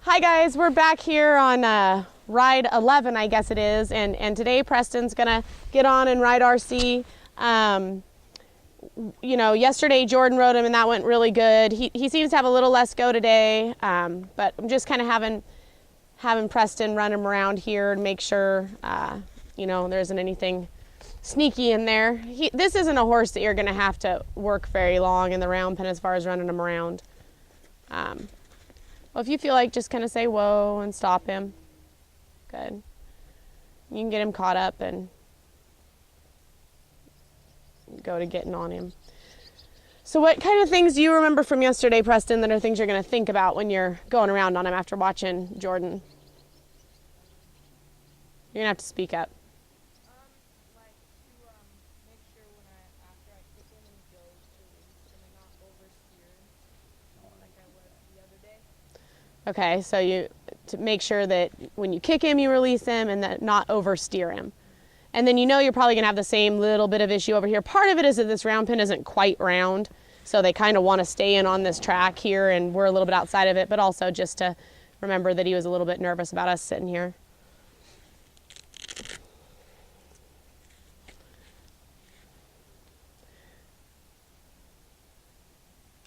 Hi guys, we're back here on ride 11, I guess it is, and today Preston's gonna get on and ride RC. You know, yesterday Jordan rode him and that went really good. He seems to have a little less go today, but I'm just kind of having Preston run him around here and make sure, you know, there isn't anything sneaky in there. This isn't a horse that you're gonna have to work very long in the round pen as far as running him around. Well, if you feel like, just kind of say whoa and stop him. Good. You can get him caught up and go to getting on him. So what kind of things do you remember from yesterday, Preston, that are things you're going to think about when you're going around on him after watching Jordan? You're going to have to speak up. Like to make sure after I kick him and he goes to release him and not oversteer like I was the other day. Okay, so to make sure that when you kick him, you release him and that not oversteer him. And then you know you're probably gonna have the same little bit of issue over here. Part of it is that this round pin isn't quite round, so they kind of want to stay in on this track here and we're a little bit outside of it, but also just to remember that he was a little bit nervous about us sitting here.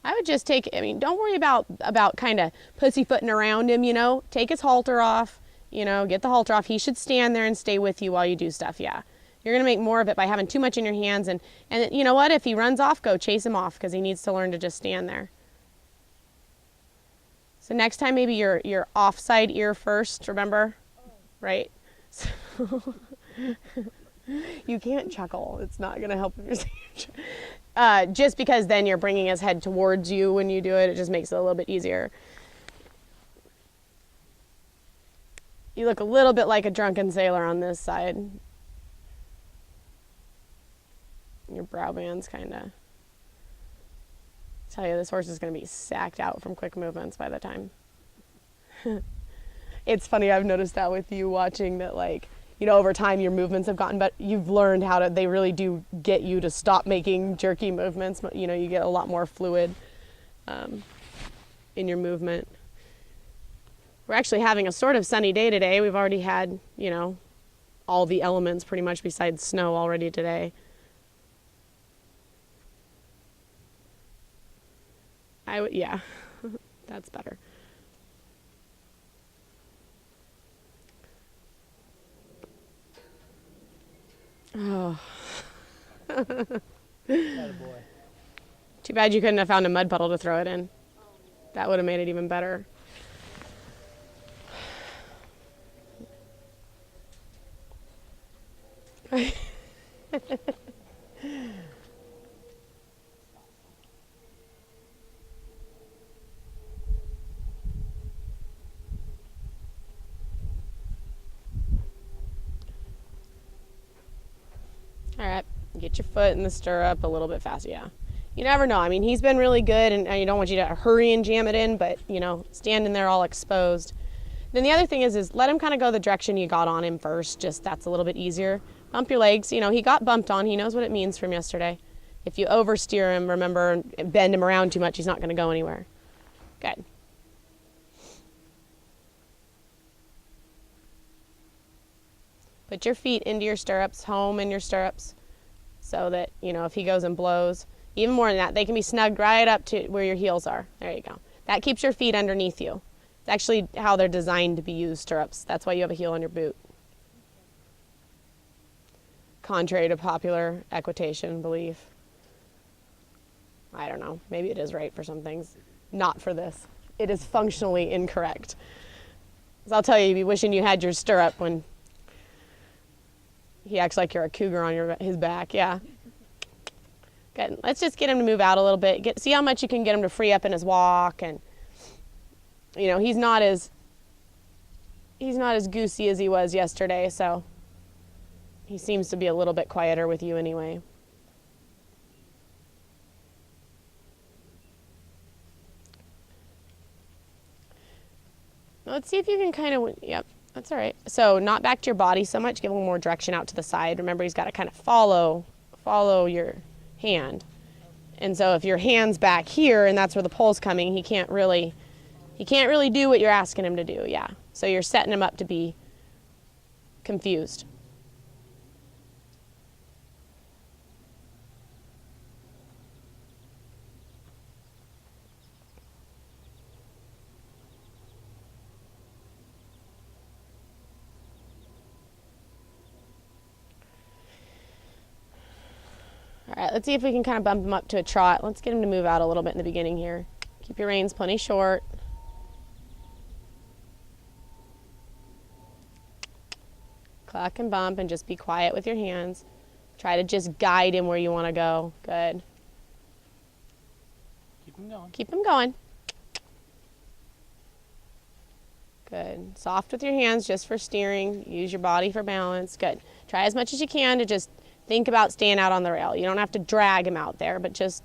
I would just don't worry about kind of pussyfooting around him, you know. Take his halter off, you know, get the halter off. He should stand there and stay with you while you do stuff, yeah. You're going to make more of it by having too much in your hands. And you know what? If he runs off, go chase him off because he needs to learn to just stand there. So next time, maybe your offside ear first, remember? Oh. Right? So you can't chuckle. It's not going to help if you're just because then you're bringing his head towards you when you do it. It just makes it a little bit easier. You look a little bit like a drunken sailor on this side. Your brow band's kind of... tell you, this horse is going to be sacked out from quick movements by the time. It's funny, I've noticed that with you watching that, like, you know, over time your movements have gotten better. You've learned how to, they really do get you to stop making jerky movements. You know, you get a lot more fluid in your movement. We're actually having a sort of sunny day today. We've already had, you know, all the elements pretty much besides snow already today. Yeah, that's better. Oh. Too bad you couldn't have found a mud puddle to throw it in. That would have made it even better. All right, get your foot in the stirrup a little bit faster, yeah. You never know. I mean, he's been really good, and I don't want you to hurry and jam it in, but, you know, standing there all exposed. Then the other thing is let him kind of go the direction you got on him first. Just that's a little bit easier. Bump your legs. You know, he got bumped on. He knows what it means from yesterday. If you oversteer him, remember, bend him around too much, he's not going to go anywhere. Good. Put your feet into your stirrups, home in your stirrups, so that, you know, if he goes and blows, even more than that, they can be snugged right up to where your heels are. There you go. That keeps your feet underneath you. It's actually how they're designed to be used, stirrups. That's why you have a heel on your boot. Contrary to popular equitation belief. I don't know. Maybe it is right for some things. Not for this. It is functionally incorrect. So I'll tell you, you'd be wishing you had your stirrup when he acts like you're a cougar on his back, yeah. Good. Let's just get him to move out a little bit. See how much you can get him to free up in his walk, and you know he's not as goosey as he was yesterday, so he seems to be a little bit quieter with you anyway. Let's see if you can kind of, yep. That's all right. So not back to your body so much. Give a little more direction out to the side. Remember, he's got to kind of follow your hand. And so if your hand's back here and that's where the pole's coming, he can't really He can't really do what you're asking him to do, yeah. So you're setting him up to be confused. All right, let's see if we can kind of bump him up to a trot. Let's get him to move out a little bit in the beginning here. Keep your reins plenty short. Cluck and bump and just be quiet with your hands. Try to just guide him where you want to go. Good. Keep him going. Keep him going. Good. Soft with your hands just for steering. Use your body for balance. Good. Try as much as you can to just think about staying out on the rail. You don't have to drag him out there, but just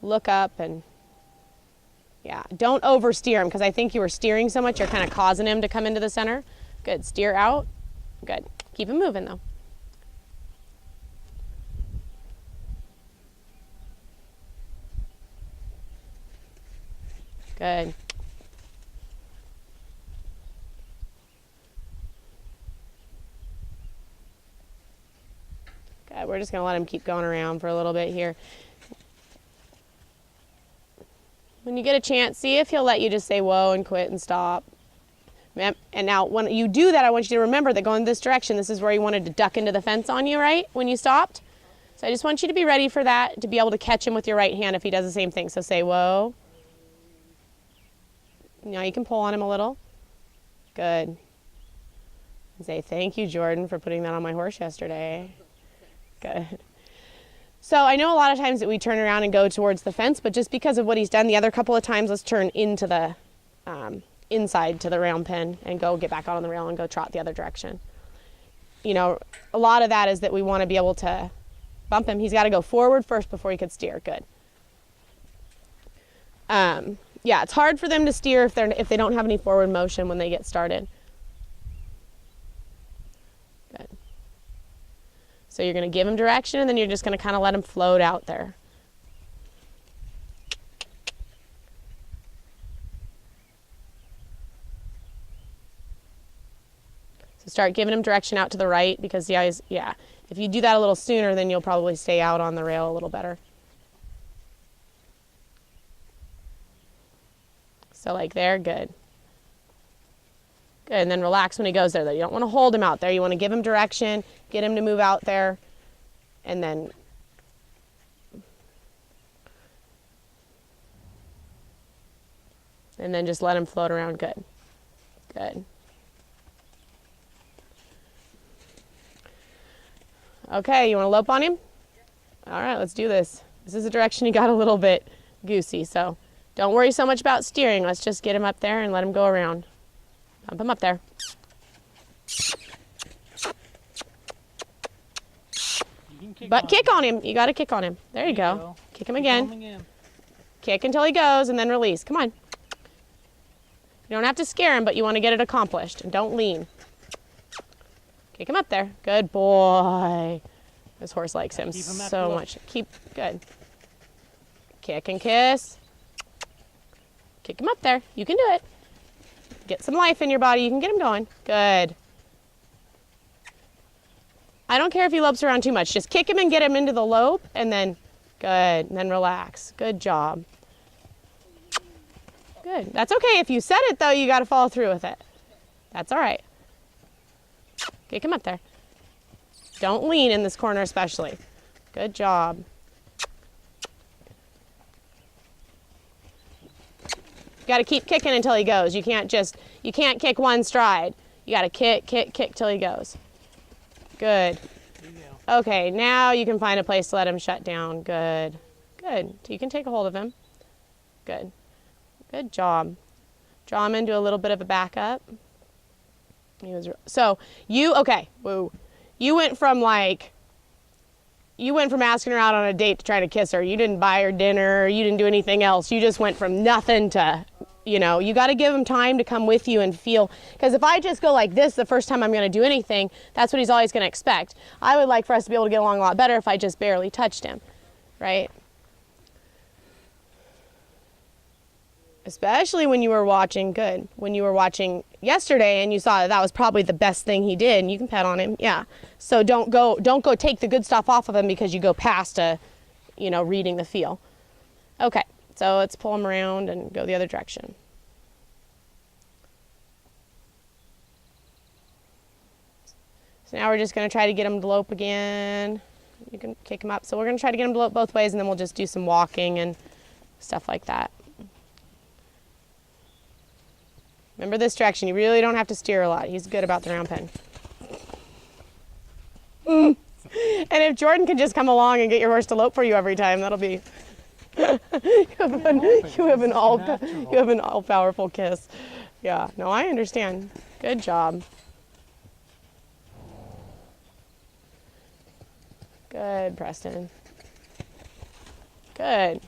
look up and, yeah. Don't oversteer him because I think you were steering so much you're kind of causing him to come into the center. Good. Steer out. Good. Keep him moving though. Good. Good. We're just going to let him keep going around for a little bit here. When you get a chance, see if he'll let you just say whoa and quit and stop. And now when you do that, I want you to remember that going this direction, this is where he wanted to duck into the fence on you, right? When you stopped. So I just want you to be ready for that, to be able to catch him with your right hand if he does the same thing. So say whoa. Now you can pull on him a little. Good. And say thank you, Jordan, for putting that on my horse yesterday. Good. So I know a lot of times that we turn around and go towards the fence, but just because of what he's done the other couple of times, let's turn into the inside to the round pen and go get back out on the rail and go trot the other direction. You know, a lot of that is that we want to be able to bump him. He's got to go forward first before he could steer. Good. Yeah, it's hard for them to steer if they don't have any forward motion when they get started. Good. So you're going to give him direction, and then you're just going to kind of let him float out there. So start giving him direction out to the right because the eyes, yeah. If you do that a little sooner, then you'll probably stay out on the rail a little better. So like there, good. Good, and then relax when he goes there though. You don't want to hold him out there. You want to give him direction, get him to move out there, and then just let him float around. Good. Good. Okay, you want to lope on him? All right, let's do this. This is a direction he got a little bit goosey, so don't worry so much about steering. Let's just get him up there and let him go around. Bump him up there. But kick on him. You got to kick on him. There you go. Kick him again. Kick until he goes and then release. Come on. You don't have to scare him, but you want to get it accomplished. And don't lean. Kick him up there. Good boy. This horse likes him so much. Keep, good. Kick and kiss. Kick him up there. You can do it. Get some life in your body. You can get him going. Good. I don't care if he lopes around too much. Just kick him and get him into the lope, and then, good. And then relax. Good job. Good. That's okay. If you said it, though, you got to follow through with it. That's all right. Kick him up there. Don't lean in this corner especially. Good job. You got to keep kicking until he goes. You can't kick one stride. You got to kick, kick, kick till he goes. Good. Okay, now you can find a place to let him shut down. Good. Good. So you can take a hold of him. Good. Good job. Draw him into a little bit of a backup. So okay, woo. You went from asking her out on a date to trying to kiss her. You didn't buy her dinner. You didn't do anything else. You just went from nothing to, you got to give him time to come with you and feel. Because if I just go like this the first time I'm going to do anything, that's what he's always going to expect. I would like for us to be able to get along a lot better if I just barely touched him, right? Especially when you were watching, good. When you were watching yesterday and you saw that was probably the best thing he did, and you can pet on him, yeah. So don't go take the good stuff off of him because you go past reading the feel. Okay, so let's pull him around and go the other direction. So now we're just going to try to get him to lope again. You can kick him up. So we're going to try to get him to lope both ways, and then we'll just do some walking and stuff like that. Remember this direction. You really don't have to steer a lot. He's good about the round pen. And if Jordan could just come along and get your horse to lope for you every time, that'll be... you have an all-powerful kiss. Yeah, no, I understand. Good job. Good, Preston. Good.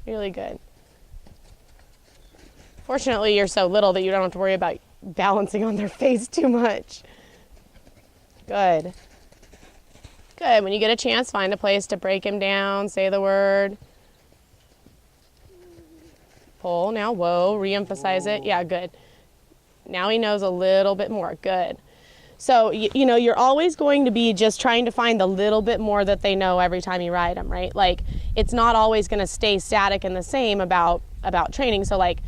Really good. Fortunately, you're so little that you don't have to worry about balancing on their face too much. Good. Good. When you get a chance, find a place to break him down, say the word. Pull now, whoa, re-emphasize it. Yeah, good. Now he knows a little bit more. Good. So, you're always going to be just trying to find the little bit more that they know every time you ride them, right? Like, it's not always going to stay static and the same about training. So, like,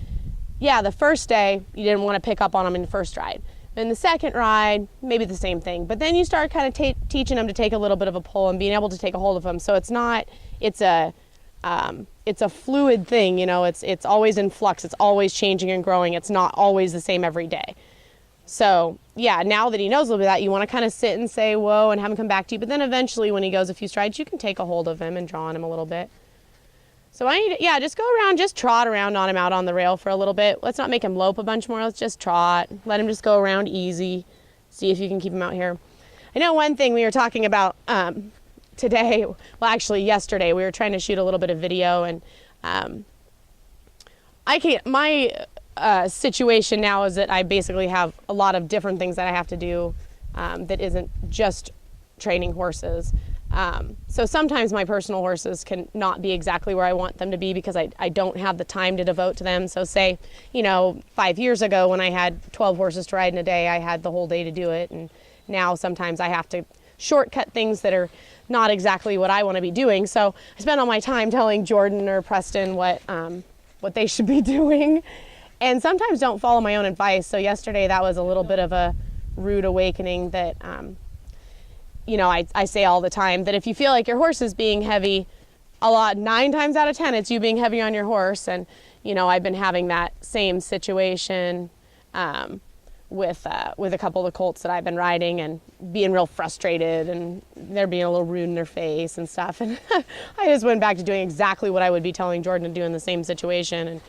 yeah, the first day, you didn't want to pick up on them in the first ride. In the second ride, maybe the same thing. But then you start kind of teaching them to take a little bit of a pull and being able to take a hold of them. So it's a fluid thing, it's always in flux. It's always changing and growing. It's not always the same every day. So, yeah, now that he knows a little bit of that, you want to kind of sit and say, whoa, and have him come back to you. But then eventually when he goes a few strides, you can take a hold of him and draw on him a little bit. So just go around, just trot around on him out on the rail for a little bit. Let's not make him lope a bunch more. Let's just trot. Let him just go around easy. See if you can keep him out here. I know one thing we were talking about today, well, actually yesterday, we were trying to shoot a little bit of video, and my situation now is that I basically have a lot of different things that I have to do that isn't just training horses. So sometimes my personal horses can not be exactly where I want them to be because I don't have the time to devote to them. So say, 5 years ago when I had 12 horses to ride in a day, I had the whole day to do it. And now sometimes I have to shortcut things that are not exactly what I want to be doing. So I spend all my time telling Jordan or Preston what they should be doing, and sometimes don't follow my own advice. So yesterday that was a little bit of a rude awakening that, I say all the time that if you feel like your horse is being heavy, 9 times out of 10, it's you being heavy on your horse. And, I've been having that same situation with a couple of the colts that I've been riding and being real frustrated, and they're being a little rude in their face and stuff. And I just went back to doing exactly what I would be telling Jordan to do in the same situation. And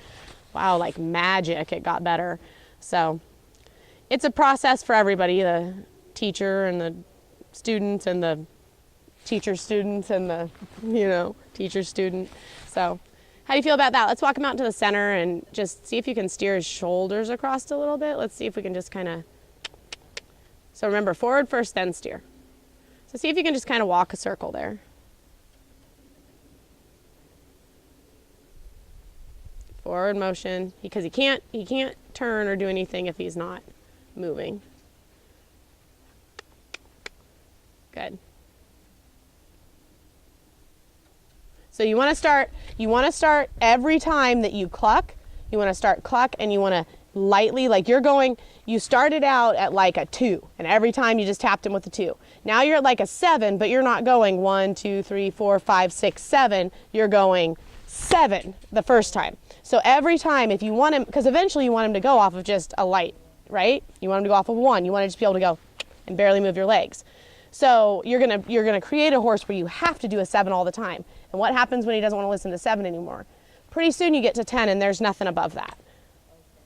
wow, like magic, it got better. So it's a process for everybody, the teacher and the students and the teacher students and the, teacher student. So how do you feel about that? Let's walk him out to the center and just see if you can steer his shoulders across a little bit. Let's see if we can just kind of, so remember, forward first, then steer. So see if you can just kind of walk a circle there. Forward motion, because he can't turn or do anything if he's not moving. Good. So you want to start every time that you cluck, you want to start cluck, and you want to lightly, like you started out at like a 2, and every time you just tapped him with a 2. Now you're at like a 7, but you're not going 1, 2, 3, 4, 5, 6, 7. You're going 7 the first time. So every time, if you want him, because eventually you want him to go off of just a light, right? You want him to go off of 1. You want to just be able to go and barely move your legs. So you're gonna create a horse where you have to do a 7 all the time. And what happens when he doesn't want to listen to 7 anymore? Pretty soon you get to 10 and there's nothing above that.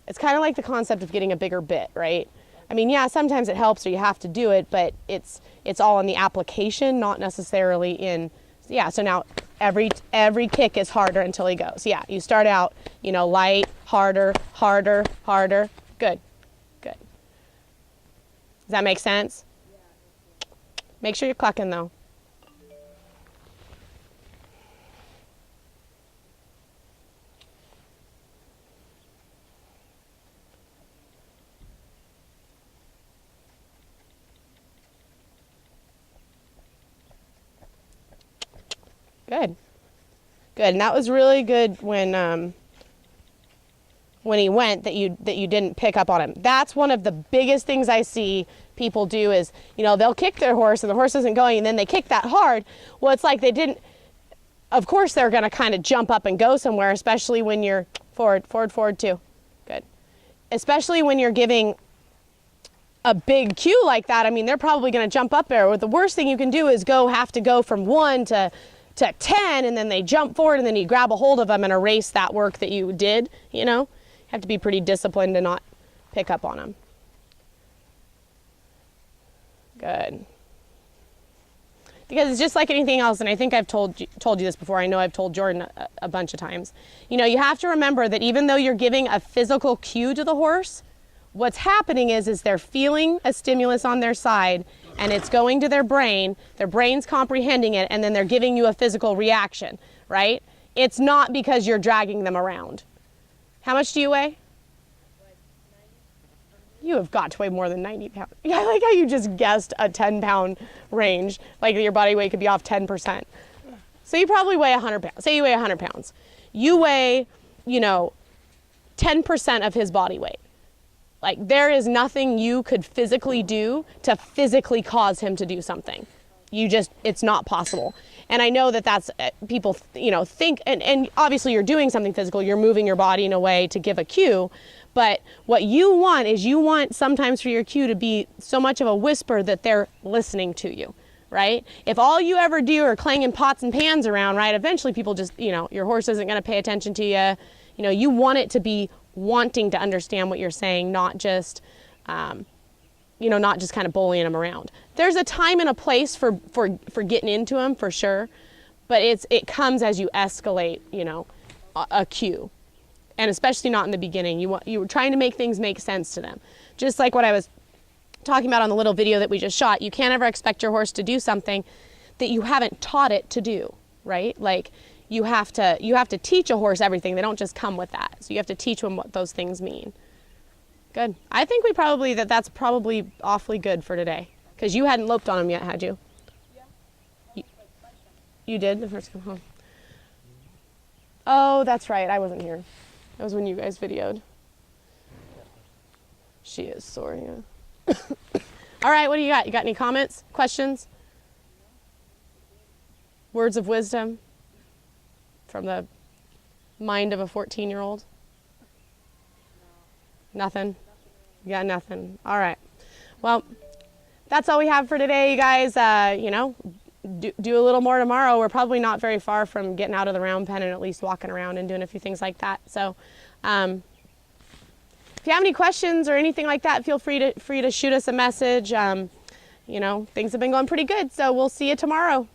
It's kind of like the concept of getting a bigger bit, right? I mean, yeah, sometimes it helps or you have to do it, but it's all in the application, not necessarily in, yeah, so now every kick is harder until he goes. Yeah, you start out, light, harder, harder, harder. Good, good. Does that make sense? Make sure you're clucking though. Good. Good. And that was really good when he went that you didn't pick up on him. That's one of the biggest things I see people do is, you know, they'll kick their horse and the horse isn't going and then they kick that hard. Well, it's like they didn't, of course they're going to kind of jump up and go somewhere, especially when you're forward too. Good. Especially when you're giving a big cue like that. I mean, they're probably going to jump up there. Well, the worst thing you can do is have to go from 1 to 10 and then they jump forward and then you grab a hold of them and erase that work that you did, you know. You have to be pretty disciplined to not pick up on them. Good. Because it's just like anything else, and I think I've told you this before. I know I've told Jordan a bunch of times. You know, you have to remember that even though you're giving a physical cue to the horse, what's happening is they're feeling a stimulus on their side, and it's going to their brain's comprehending it, and then they're giving you a physical reaction, right? It's not because you're dragging them around. How much do you weigh? You have got to weigh more than 90 pounds. Yeah, I like how you just guessed a 10-pound range, like your body weight could be off 10%. So you probably weigh 100 pounds. Say you weigh 100 pounds. You weigh, 10% of his body weight. Like, there is nothing you could physically do to physically cause him to do something. It's not possible. And I know that that's, people, think, and obviously you're doing something physical, you're moving your body in a way to give a cue, but what you want sometimes for your cue to be so much of a whisper that they're listening to you, right? If all you ever do are clanging pots and pans around, right, eventually people just, your horse isn't going to pay attention to you. You want it to be wanting to understand what you're saying, not just, not just kind of bullying them around. There's a time and a place for getting into them, for sure, but it comes as you escalate, a cue. And especially not in the beginning. You were trying to make things make sense to them. Just like what I was talking about on the little video that we just shot, you can't ever expect your horse to do something that you haven't taught it to do, right? Like, you have to teach a horse everything. They don't just come with that. So you have to teach them what those things mean. Good. I think that's probably awfully good for today. Because you hadn't loped on him yet, had you? Yeah. You did the first come home. Oh, that's right. I wasn't here. That was when you guys videoed. She is sore, yeah. All right, what do you got? You got any comments, questions? Words of wisdom from the mind of a 14-year-old? Nothing? You got nothing. All right. Well, that's all we have for today, you guys. Do a little more tomorrow. We're probably not very far from getting out of the round pen and at least walking around and doing a few things like that. So if you have any questions or anything like that, feel free to shoot us a message. Things have been going pretty good, so we'll see you tomorrow.